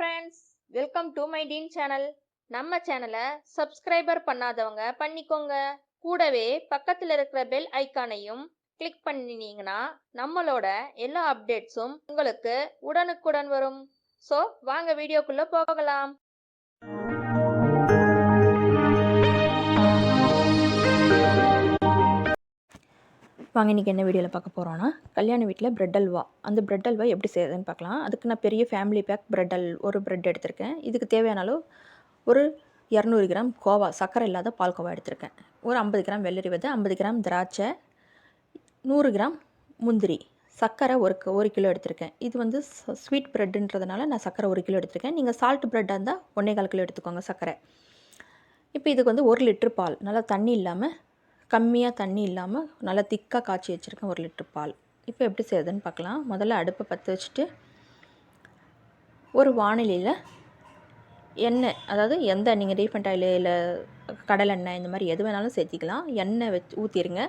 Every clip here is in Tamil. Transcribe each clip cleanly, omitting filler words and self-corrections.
Friends, welcome to my dean channel. நம்ம சேனலை சப்ஸ்கிரைபர் பண்ணாதவங்க பண்ணிக்கோங்க. கூடவே பக்கத்தில் இருக்கிற பெல் ஐக்கானையும் கிளிக் பண்ணினீங்கன்னா நம்மளோட எல்லா அப்டேட்ஸும் உங்களுக்கு உடனுக்குடன் வரும். ஸோ வாங்க வீடியோக்குள்ள போகலாம். வாங்க இன்றைக்கி என்ன வீடியோவில் பார்க்க போகிறோன்னா, கல்யாண வீட்டில் பிரெட் அல்வா. அந்த பிரெட் அல்வா எப்படி செய்யுதுன்னு பார்க்கலாம். அதுக்கு நான் பெரிய ஃபேமிலி பேக் ஒரு பிரெட் எடுத்திருக்கேன். இதுக்கு தேவையான அளவு ஒரு 200 கிராம் கோவா, சர்க்கரை இல்லாத பால்கோவா எடுத்திருக்கேன். ஒரு 50 கிராம் வெள்ளரி விதை, 50 கிராம் திராட்சை, 100 கிராம் முந்திரி, சர்க்கரை ஒரு கிலோ எடுத்திருக்கேன். இது வந்து ஸ்வீட் பிரெட்டுன்றதுனால நான் சர்க்கரை 1 கிலோ எடுத்திருக்கேன். நீங்கள் சால்ட் பிரெட்டாக இருந்தால் 1.25 கிலோ எடுத்துக்கோங்க சர்க்கரை. இப்போ இதுக்கு வந்து 1 லிட்டர் பால், நல்லா தண்ணி இல்லாமல், கம்மியாக தண்ணி இல்லாமல் நல்லா திக்காக காய்ச்சி வச்சுருக்கேன் 1 லிட்டர் பால். இப்போ எப்படி செய்யுதுன்னு பார்க்கலாம். முதல்ல அடுப்பை பற்ற வச்சுட்டு ஒரு வானிலையில் எண்ணெய், அதாவது எந்த நீங்கள் ரீஃபண்ட் ஆயில் இல்லை கடலெண்ணெய் இந்த மாதிரி எது வேணாலும் சேர்த்திக்கலாம். எண்ணெய் ஊற்றிடுங்க.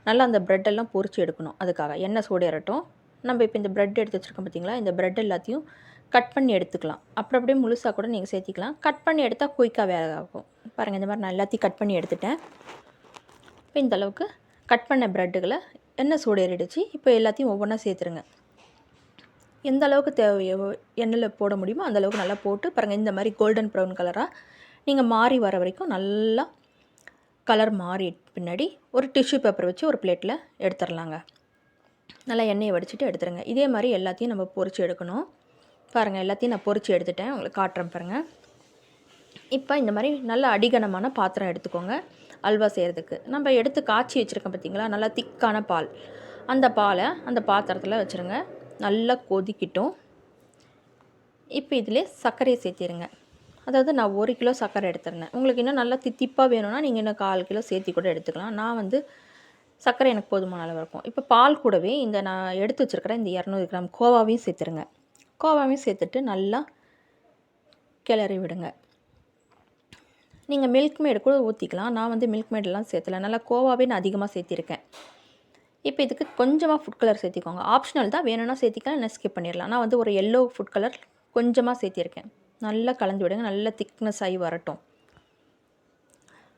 நல்லா அந்த ப்ரெட்டெல்லாம் பொரிச்சு எடுக்கணும். அதுக்காக எண்ணெய் சூடேறட்டும். நம்ம இப்போ இந்த ப்ரெட் எடுத்து வச்சுருக்கோம் பார்த்திங்களா, இந்த ப்ரெட் எல்லாத்தையும் கட் பண்ணி எடுத்துக்கலாம். அப்படியே முழுசாக கூட நீங்கள் சேர்த்திக்கலாம். கட் பண்ணி எடுத்தால் குயிக்காக வேலை ஆகும். பாருங்கள், இந்த மாதிரி நான் எல்லாத்தையும் கட் பண்ணி எடுத்துட்டேன். இப்போ இந்த அளவுக்கு கட் பண்ண ப்ரெட்டுகளை எண்ணெய் சூடேறிடுச்சு. இப்போ எல்லாத்தையும் ஒவ்வொன்றா சேர்த்துருங்க. எந்த அளவுக்கு தேவையோ எண்ணெயில் போட முடியுமோ அந்த அளவுக்கு நல்லா போட்டு பாருங்கள். இந்த மாதிரி கோல்டன் ப்ரௌன் கலராக நீங்கள் மாறி வர வரைக்கும் நல்லா கலர் மாறி பின்னாடி ஒரு டிஷ்யூ பேப்பர் வச்சு ஒரு பிளேட்டில் எடுத்துடலாங்க. நல்லா எண்ணெயை வடிச்சிட்டு எடுத்துருங்க. இதே மாதிரி எல்லாத்தையும் நம்ம பொரித்து எடுக்கணும். பாருங்கள், எல்லாத்தையும் நான் பொரித்து எடுத்துட்டேன். உங்களுக்கு காட்டுறேன் பாருங்கள். இப்போ இந்த மாதிரி நல்ல அடிகனமான பாத்திரம் எடுத்துக்கோங்க. அல்வா செய்கிறதுக்கு நம்ம எடுத்து காய்ச்சி வச்சுருக்கோம் பார்த்திங்களா, நல்லா திக்கான பால். அந்த பாலை அந்த பாத்திரத்தில் வச்சுருங்க. நல்லா கொதிக்கிட்டும். இப்போ இதிலே சர்க்கரையை சேர்த்திடுங்க. அதாவது நான் 1 கிலோ சர்க்கரை எடுத்துருந்தேன். உங்களுக்கு இன்னும் நல்லா தித்திப்பாக வேணும்னா நீங்கள் இன்னும் 1/4 கிலோ சேர்த்தி கூட எடுத்துக்கலாம். நான் வந்து சர்க்கரை எனக்கு போதுமான அளவு இருக்கும். இப்போ பால் கூடவே இந்த நான் எடுத்து வச்சுருக்கிற இந்த 200 கிராம் கோவாவையும் சேர்த்துருங்க. கோவாவையும் சேர்த்துட்டு நல்லா கிளறி விடுங்க. நீங்கள் மில்க் மேடு கூட ஊற்றிக்கலாம். நான் வந்து மில்க் மேடெல்லாம் சேர்த்தலை. நல்லா கோவாவே நான் அதிகமாக சேர்த்திருக்கேன். இப்போ இதுக்கு கொஞ்சமாக ஃபுட் கலர் சேர்த்திக்கோங்க. ஆப்ஷனல் தான், வேணும்னா சேர்த்திக்கலாம், இல்லை ஸ்கிப் பண்ணிடலாம். நான் வந்து ஒரு எல்லோ ஃபுட் கலர் கொஞ்சமாக சேர்த்திருக்கேன். நல்லா கலந்து விடுங்க. நல்லா திக்னஸ் ஆகி வரட்டும்.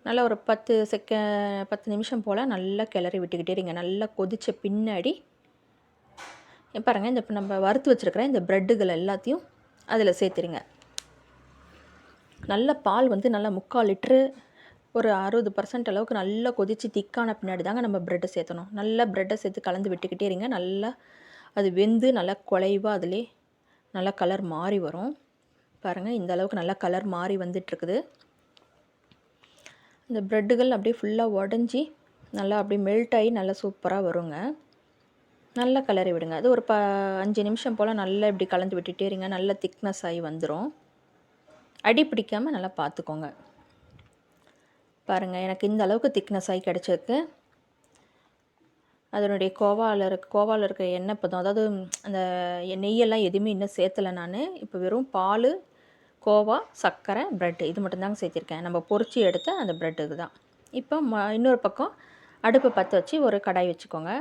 நல்லா ஒரு 10 நிமிஷம் போல் நல்லா கிளறி விட்டுக்கிட்டே இருங்க. நல்லா கொதித்த பின்னாடி பாருங்கள், இந்த நம்ம வறுத்து வச்சுருக்கிற இந்த ப்ரெட்டுகள் எல்லாத்தையும் அதில் சேர்த்துருங்க. நல்ல பால் வந்து நல்லா 3/4 லிட்ரு, ஒரு 60% அளவுக்கு நல்லா கொதித்து திக்கான பின்னாடி தாங்க நம்ம ப்ரெட்டை சேர்த்தணும். நல்லா ப்ரெட்டை சேர்த்து கலந்து விட்டுக்கிட்டே இருங்க. நல்லா அது வெந்து நல்லா குலைவாக அதிலே நல்லா கலர் மாறி வரும். பாருங்கள், இந்த அளவுக்கு நல்லா கலர் மாறி வந்துட்டுருக்குது. இந்த ப்ரெட்டுகள் அப்படியே ஃபுல்லாக உடஞ்சி நல்லா அப்படியே மெல்ட் ஆகி நல்லா சூப்பராக வருங்க. நல்லா கிளறி விடுங்க. அது ஒரு 5 நிமிஷம் போல் நல்லா இப்படி கலந்து விட்டுட்டே இருங்க. நல்லா திக்னஸ் ஆகி வந்துடும். அடி பிடிக்காமல் நல்லா பார்த்துக்கோங்க. பாருங்கள், எனக்கு இந்த அளவுக்கு திக்னஸ் ஆகி கிடச்சிருக்கு. அதனுடைய கோவாவில் இருக்க எண்ணெய் பதம், அதாவது அந்த நெய்யெல்லாம் எதுவுமே இன்னும் சேர்த்தலை நான். இப்போ வெறும் பால், கோவா, சர்க்கரை, ப்ரெட்டு இது மட்டும்தாங்க சேர்த்திருக்கேன். நம்ம பொரிச்சு எடுத்த அந்த ப்ரெட்டுக்கு தான். இப்போ இன்னொரு பக்கம் அடுப்பை பற்ற வச்சு ஒரு கடாய் வச்சுக்கோங்க.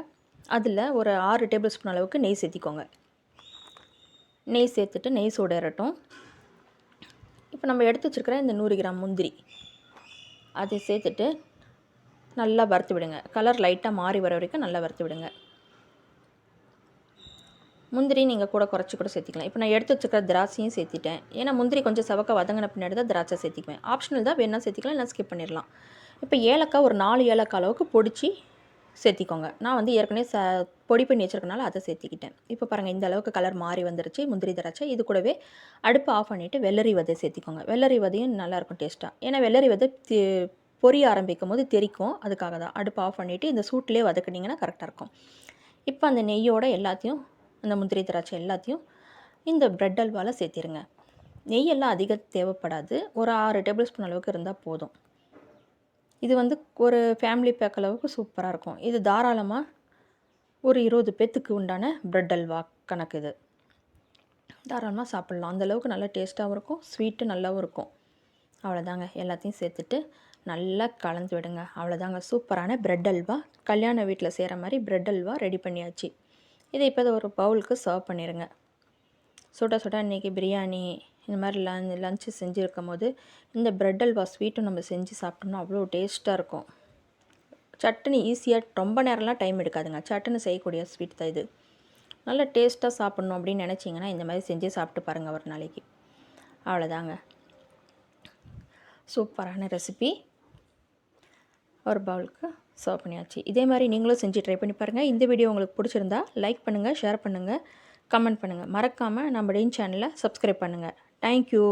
அதில் ஒரு 6 டேபிள் ஸ்பூன் அளவுக்கு நெய் சேர்த்திக்கோங்க. நெய் சேர்த்துட்டு நெய் சூடேறட்டும். இப்போ நம்ம எடுத்து வச்சுருக்கிற இந்த 100 கிராம் முந்திரி அதை சேர்த்துட்டு நல்லா வறுத்து விடுங்க. கலர் லைட்டாக மாறி வர வரைக்கும் நல்லா வறுத்து விடுங்க. முந்திரி நீங்கள் கூட குறைச்சி கூட சேர்த்திக்கலாம். இப்போ நான் எடுத்து வச்சுருக்கிற திராட்சையும் சேர்த்திட்டேன். ஏன்னா முந்திரி கொஞ்சம் சவக்க வதங்கின பின்னாடி தான் திராட்சை சேர்த்திக்குவேன். ஆப்ஷனல் தான், வேணால் சேர்த்திக்கலாம், இல்லை ஸ்கிப் பண்ணிடலாம். இப்போ ஏலக்காய் ஒரு 4 ஏலக்காய் அளவுக்கு பொடிச்சு சேர்த்திக்கோங்க. நான் வந்து ஏற்கனவே பொடி பண்ணி வச்சுருக்கனால அதை சேர்த்திக்கிட்டேன். இப்போ பாருங்கள், இந்த அளவுக்கு கலர் மாறி வந்துருச்சு முந்திரி திராட்சை. இது கூடவே அடுப்பை ஆஃப் பண்ணிவிட்டு வெள்ளரி விதை சேர்த்திக்கோங்க. வெள்ளரி விதையும் நல்லாயிருக்கும் டேஸ்ட்டாக. ஏன்னா வெள்ளரி விதை பொரிய ஆரம்பிக்கும் போது தெரிக்கும். அதுக்காக தான் அடுப்பை ஆஃப் பண்ணிவிட்டு இந்த சூட்டிலே வதக்குனிங்கன்னா கரெக்டாக இருக்கும். இப்போ அந்த நெய்யோட எல்லாத்தையும், அந்த முந்திரி திராட்சை எல்லாத்தையும் இந்த ப்ரெட் அல்வாவில் சேர்த்திருங்க. நெய்யெல்லாம் அதிகம் தேவைப்படாது. ஒரு 6 டேபிள் ஸ்பூன் அளவுக்கு இருந்தால் போதும். இது வந்து ஒரு ஃபேமிலி பேக் அளவுக்கு சூப்பராக இருக்கும். இது தாராளமாக ஒரு 20 பேத்துக்கு உண்டான ப்ரெட் அல்வா கணக்கு. இது தாராளமாக சாப்பிட்லாம். அந்தளவுக்கு நல்லா டேஸ்ட்டாகவும் இருக்கும், ஸ்வீட்டு நல்லாவும் இருக்கும். அவ்வளோதாங்க, எல்லாத்தையும் சேர்த்துட்டு நல்லா கலந்து விடுங்க. அவ்வளோதாங்க, சூப்பரான ப்ரெட் அல்வா, கல்யாண வீட்டில் செய்கிற மாதிரி ப்ரெட் அல்வா ரெடி பண்ணியாச்சு. இதை இப்போ ஒரு பவுலுக்கு சர்வ் பண்ணிடுங்க. சுட சுட இன்றைக்கி பிரியாணி இந்த மாதிரி லஞ்சு செஞ்சுருக்கும் போது இந்த பிரெட் அல்வா ஸ்வீட்டும் நம்ம செஞ்சு சாப்பிட்டோம்னா அவ்வளோ டேஸ்ட்டாக இருக்கும். சட்டுன்னு ஈஸியாக ரொம்ப நேரம்லாம் டைம் எடுக்காதுங்க. சட்டுன்னு செய்யக்கூடிய ஸ்வீட் தான் இது. நல்லா டேஸ்ட்டாக சாப்பிட்ணும் அப்படின்னு நினச்சிங்கன்னா இந்த மாதிரி செஞ்சு சாப்பிட்டு பாருங்கள் ஒரு நாளைக்கு. அவ்வளோதாங்க, சூப்பரான ரெசிபி ஒரு பவுலுக்கு சர்வ் பண்ணியாச்சு. இதே மாதிரி நீங்களும் செஞ்சு ட்ரை பண்ணி பாருங்கள். இந்த வீடியோ உங்களுக்கு பிடிச்சிருந்தா லைக் பண்ணுங்கள், ஷேர் பண்ணுங்கள், கமெண்ட் பண்ணுங்கள். மறக்காமல் நம்ம டெயின் சேனலை சப்ஸ்கிரைப் பண்ணுங்கள். தேங்க்யூ.